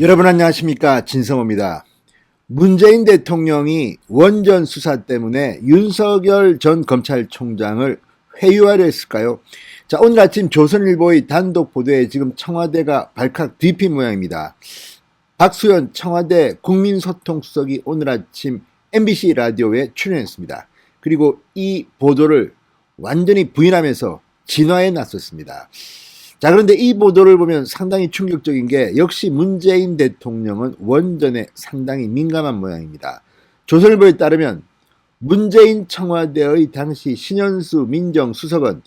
여러분 안녕하십니까, 진성호입니다. 문재인 대통령이 원전 수사 때문에 윤석열 전 검찰총장을 회유하려 했을까요? 자, 오늘 아침 조선일보의 단독 보도에 지금 청와대가 발칵 뒤핀 모양입니다. 박수현 청와대 국민소통수석이 오늘 아침 MBC 라디오에 출연했습니다. 그리고 이 보도를 완전히 부인하면서 진화에 나섰습니다. 자, 그런데 이 보도를 보면 상당히 충격적인 게 역시 문재인 대통령은 원전에 상당히 민감한 모양입니다. 조선일보에 따르면 문재인 청와대의 당시 신현수 민정수석은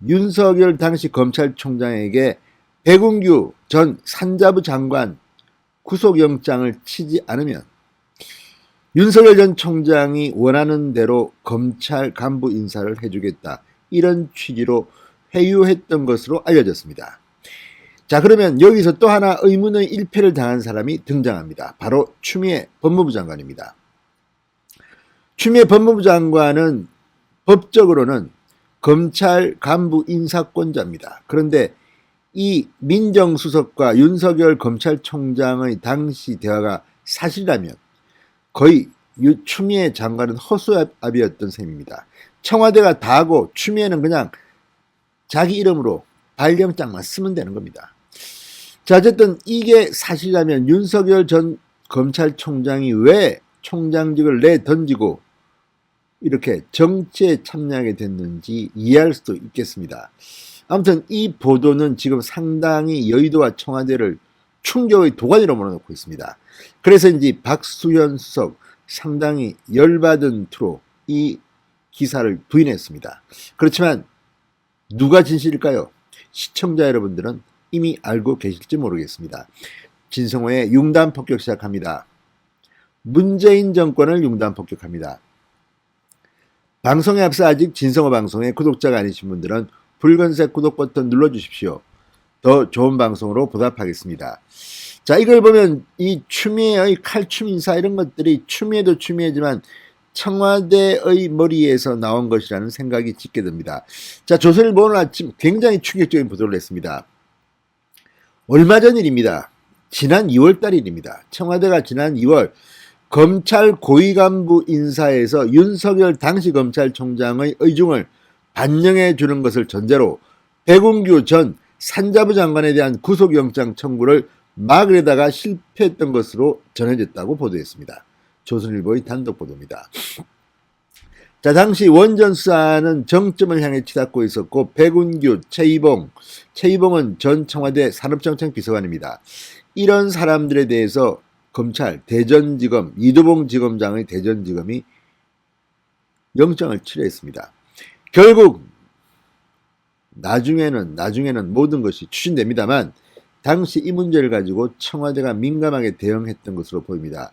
윤석열 당시 검찰총장에게 백운규 전 산자부 장관 구속영장을 치지 않으면 윤석열 전 총장이 원하는 대로 검찰 간부 인사를 해주겠다, 이런 취지로 회유했던 것으로 알려졌습니다. 자, 그러면 여기서 또 하나 의문의 일패를 당한 사람이 등장합니다. 바로 추미애 법무부 장관입니다. 추미애 법무부 장관은 법적으로는 검찰 간부 인사권자입니다. 그런데 이 민정수석과 윤석열 검찰총장의 당시 대화가 사실이라면 거의 추미애 장관은 허수아비였던 셈입니다. 청와대가 다 하고 추미애는 그냥 자기 이름으로 발령장만 쓰면 되는 겁니다. 자, 어쨌든 이게 사실이라면 윤석열 전 검찰총장이 왜 총장직을 내던지고 이렇게 정치에 참여하게 됐는지 이해할 수도 있겠습니다. 아무튼 이 보도는 지금 상당히 여의도와 청와대를 충격의 도가니로 몰아넣고 있습니다. 그래서인지 박수현 수석 상당히 열받은 투로 이 기사를 부인했습니다. 그렇지만 누가 진실일까요? 시청자 여러분들은 이미 알고 계실지 모르겠습니다. 진성호의 융단 폭격 시작합니다. 문재인 정권을 융단 폭격합니다. 방송에 앞서 아직 진성호 방송의 구독자가 아니신 분들은 붉은색 구독 버튼 눌러주십시오. 더 좋은 방송으로 보답하겠습니다. 자, 이걸 보면 이 추미애의 칼춤 인사 이런 것들이 추미애도 추미애지만 청와대의 머리에서 나온 것이라는 생각이 짙게 듭니다. 자, 조선일보 오늘 아침 굉장히 충격적인 보도를 했습니다. 얼마 전 일입니다. 지난 2월 달 일입니다. 청와대가 지난 2월 검찰 고위간부 인사에서 윤석열 당시 검찰총장의 의중을 반영해 주는 것을 전제로 백운규 전 산자부 장관에 대한 구속영장 청구를 막으려다가 실패했던 것으로 전해졌다고 보도했습니다. 조선일보의 단독 보도입니다. 자, 당시 원전 수사는 정점을 향해 치닫고 있었고 백운규, 최이봉은 전 청와대 산업정책 비서관입니다. 이런 사람들에 대해서 검찰 대전지검 이두봉 지검장의 대전지검이 영장을 철회했습니다. 결국 나중에는 모든 것이 추진됩니다만 당시 이 문제를 가지고 청와대가 민감하게 대응했던 것으로 보입니다.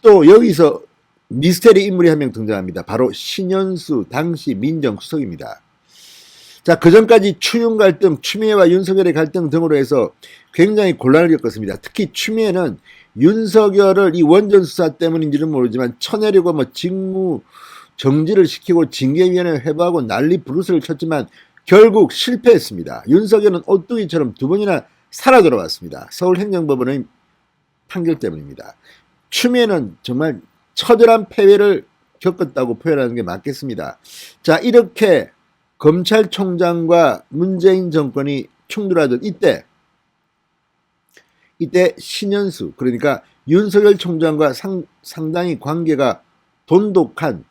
또 여기서 미스테리 인물이 한 명 등장합니다. 바로 신현수 당시 민정수석입니다. 자, 그전까지 추윤 갈등, 추미애와 윤석열의 갈등 등으로 해서 굉장히 곤란을 겪었습니다. 특히 추미애는 윤석열을 이 원전 수사 때문인지는 모르지만 쳐내려고 직무 정지를 시키고 징계위원회 회부하고 난리 부르스를 쳤지만 결국 실패했습니다. 윤석열은 오뚜기처럼 두 번이나 살아 돌아왔습니다. 서울행정법원의 판결 때문입니다. 추미애는 정말 처절한 패배를 겪었다고 표현하는 게 맞겠습니다. 자, 이렇게 검찰총장과 문재인 정권이 충돌하던 이때 신현수, 그러니까 윤석열 총장과 상당히 관계가 돈독한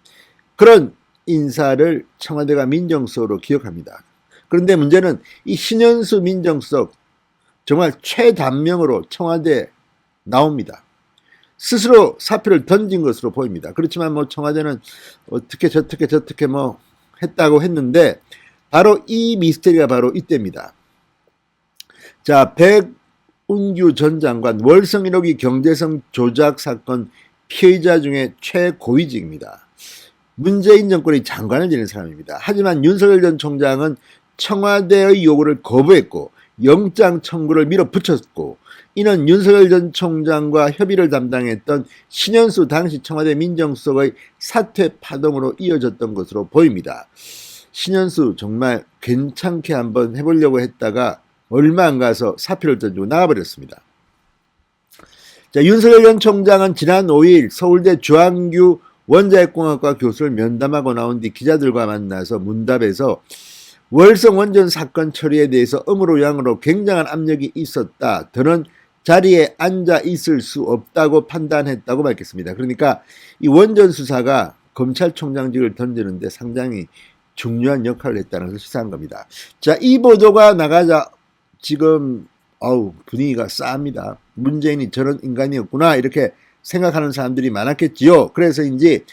그런 인사를 청와대가 민정수석으로 기억합니다. 그런데 문제는 이 신현수 민정수석 정말 최단명으로 청와대에 나옵니다. 스스로 사표를 던진 것으로 보입니다. 그렇지만 청와대는 어떻게 저떻게 했다고 했는데 바로 이 미스테리가 바로 이때입니다. 자, 백운규 전 장관 월성 1호기 경제성 조작 사건 피해자 중에 최고위직입니다. 문재인 정권의 장관을 지낸 사람입니다. 하지만 윤석열 전 총장은 청와대의 요구를 거부했고 영장 청구를 밀어붙였고, 이는 윤석열 전 총장과 협의를 담당했던 신현수 당시 청와대 민정수석의 사퇴 파동으로 이어졌던 것으로 보입니다. 신현수 정말 괜찮게 한번 해보려고 했다가 얼마 안 가서 사표를 던지고 나가버렸습니다. 자, 윤석열 전 총장은 지난 5일 서울대 주한규 원자핵공학과 교수를 면담하고 나온 뒤 기자들과 만나서 문답에서 월성 원전 사건 처리에 대해서 음으로 양으로 굉장한 압력이 있었다. 더는 자리에 앉아 있을 수 없다고 판단했다고 밝혔습니다. 그러니까 이 원전 수사가 검찰총장직을 던지는데 상당히 중요한 역할을 했다는 것을 시사한 겁니다. 자, 이 보도가 나가자 지금 분위기가 싸합니다. 문재인이 저런 인간이었구나 이렇게 생각하는 사람들이 많았겠지요. 그래서인지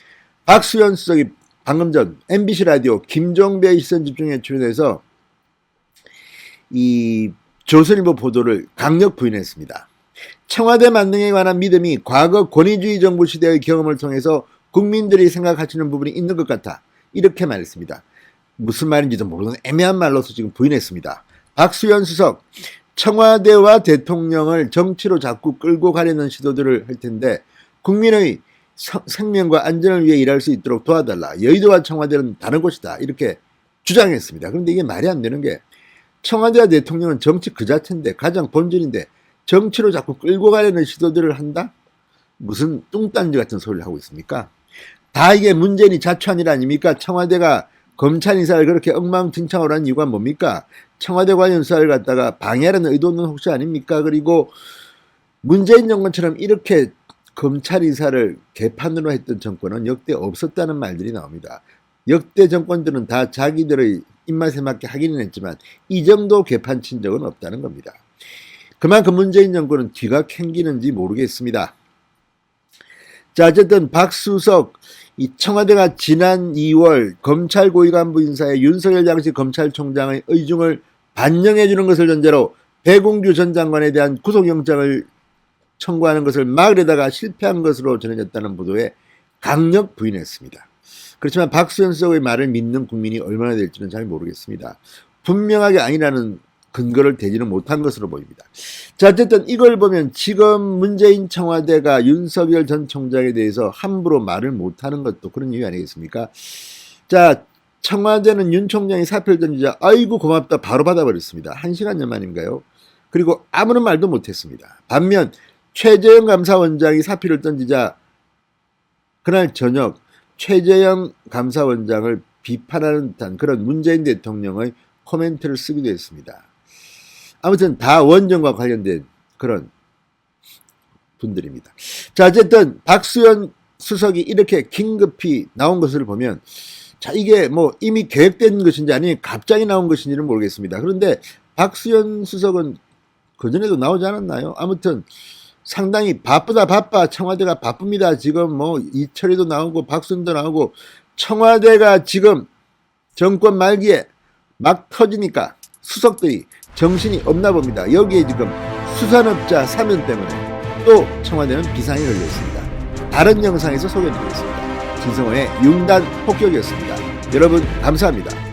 박수현 수석이 방금 전 MBC 라디오 김종배의 시선집중에 출연해서 이 조선일보 보도를 강력 부인했습니다. 청와대 만능에 관한 믿음이 과거 권위주의 정부 시대의 경험을 통해서 국민들이 생각하시는 부분이 있는 것 같아 이렇게 말했습니다. 무슨 말인지도 모르는 애매한 말로서 지금 부인했습니다. 박수현 수석, 청와대와 대통령을 정치로 자꾸 끌고 가려는 시도들을 할 텐데 국민의 생명과 안전을 위해 일할 수 있도록 도와달라. 여의도와 청와대는 다른 곳이다. 이렇게 주장했습니다. 그런데 이게 말이 안 되는 게 청와대와 대통령은 정치 그 자체인데 가장 본질인데 정치로 자꾸 끌고 가려는 시도들을 한다? 무슨 뚱딴지 같은 소리를 하고 있습니까? 다 이게 문재인이 자초한 일 아닙니까? 청와대가 검찰 인사를 그렇게 엉망진창으로 한 이유가 뭡니까? 청와대 관련 수사를 갖다가 방해하려는 의도는 혹시 아닙니까? 그리고 문재인 정권처럼 이렇게 검찰 인사를 개판으로 했던 정권은 역대 없었다는 말들이 나옵니다. 역대 정권들은 다 자기들의 입맛에 맞게 하기는 했지만 이 정도 개판 친 적은 없다는 겁니다. 그만큼 문재인 정권은 뒤가 캥기는지 모르겠습니다. 자, 어쨌든 박수석, 이 청와대가 지난 2월 검찰 고위 간부 인사에 윤석열 당시 검찰총장의 의중을 반영해 주는 것을 전제로 배공규 전 장관에 대한 구속영장을 청구하는 것을 막으려다가 실패한 것으로 전해졌다는 보도에 강력 부인했습니다. 그렇지만 박수현 수석의 말을 믿는 국민이 얼마나 될지는 잘 모르겠습니다. 분명하게 아니라는 근거를 대지는 못한 것으로 보입니다. 자, 어쨌든 이걸 보면 지금 문재인 청와대가 윤석열 전 총장에 대해서 함부로 말을 못하는 것도 그런 이유 아니겠습니까? 자, 청와대는 윤 총장이 사표를 던지자 아이고 고맙다 바로 받아버렸습니다. 1시간여 만인가요? 그리고 아무런 말도 못했습니다. 반면 최재형 감사원장이 사표를 던지자 그날 저녁 최재형 감사원장을 비판하는 듯한 그런 문재인 대통령의 코멘트를 쓰기도 했습니다. 아무튼 다 원전과 관련된 그런 분들입니다. 자, 어쨌든 박수현 수석이 이렇게 긴급히 나온 것을 보면 자, 이게 뭐 이미 계획된 것인지 아니면 갑자기 나온 것인지는 모르겠습니다. 그런데 박수현 수석은 그전에도 나오지 않았나요? 아무튼 상당히 바빠. 청와대가 바쁩니다. 지금 뭐 이철이도 나오고 박수현도 나오고 청와대가 지금 정권 말기에 막 터지니까 수석들이 정신이 없나 봅니다. 여기에 지금 수산업자 사면 때문에 또 청와대는 비상이 걸려 있습니다. 다른 영상에서 소개해드리겠습니다. 진성호의 융단 폭격이었습니다. 여러분 감사합니다.